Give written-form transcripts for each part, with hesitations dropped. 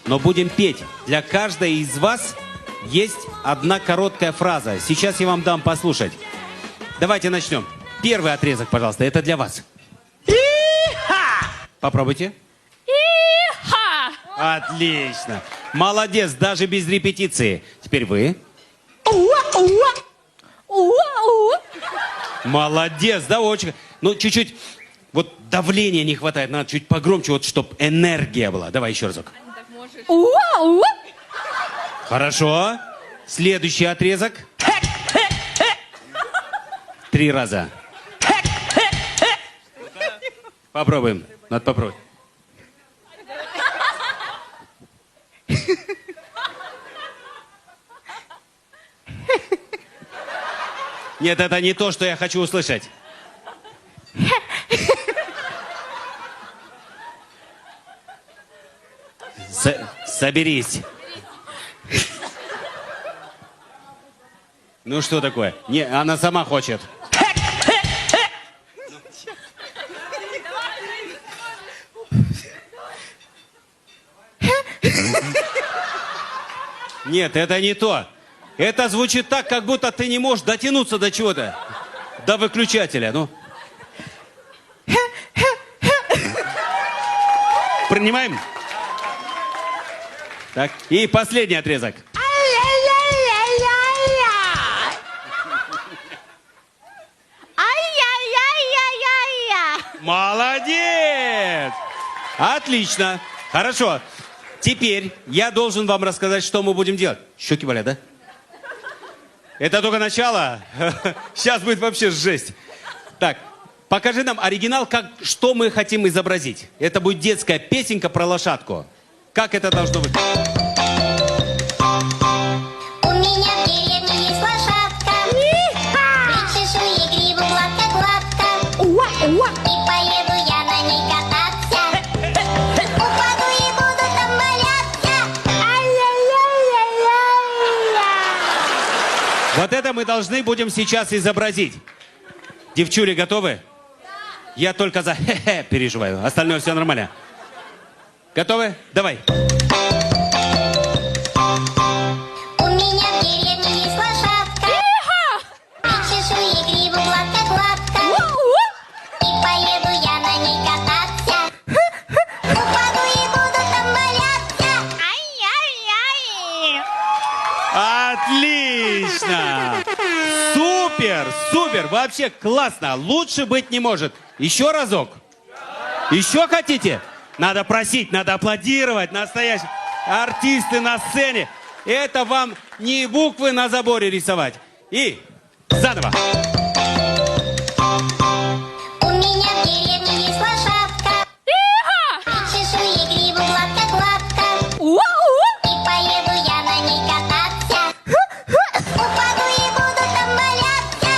но будем петь. Для каждой из вас есть одна короткая фраза. Сейчас я вам дам послушать. Давайте начнем. Первый отрезок, пожалуйста, это для вас. И-ха! Попробуйте. И-ха! Отлично. Молодец, даже без репетиции. Теперь вы. Уа-уа! Уа-уа! Молодец, да, очень. Ну, чуть-чуть, вот давления не хватает, надо чуть погромче, вот, чтобы энергия была. Давай еще разок. Уа-уа! Хорошо. Следующий отрезок. 3 раза. Попробуем. Надо попробовать. Нет, это не то, что я хочу услышать. Соберись. Ну что такое? Не, она сама хочет. Нет, это не то. Это звучит так, как будто ты не можешь дотянуться до чего-то. До выключателя, ну. Принимаем? Так, и последний отрезок. Молодец! Отлично. Хорошо. Теперь я должен вам рассказать, что мы будем делать. Щеки болят, да? Это только начало. Сейчас будет вообще жесть. Так, покажи нам оригинал, что мы хотим изобразить. Это будет детская песенка про лошадку. Как это должно быть? У меня в деревне есть лошадка. Причешу ей гриву гладко-гладко. И поеду я на ней кататься. Упаду и буду там валяться. Вот это мы должны будем сейчас изобразить. Девчули, готовы? Я только за хе-хе переживаю. Остальное все нормально. Готовы? Давай. У меня в деревне есть лошадка. Причешу ей гриву гладко-гладко. И поеду я на ней кататься. Упаду и буду там валяться. Отлично! Супер, супер! Вообще классно! Лучше быть не может. Еще разок? Еще хотите? Надо просить, надо аплодировать. Настоящие артисты на сцене. Это вам не буквы на заборе рисовать. И заново. У меня в деревне есть лошадка. Причешу ей гриву гладко-гладко. И поеду я на ней кататься. Упаду и буду там валяться.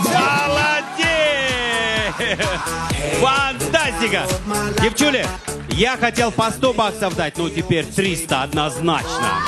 Молодец! Фантастика! Девчули, я хотел по 100 баксов дать, но теперь 300 однозначно.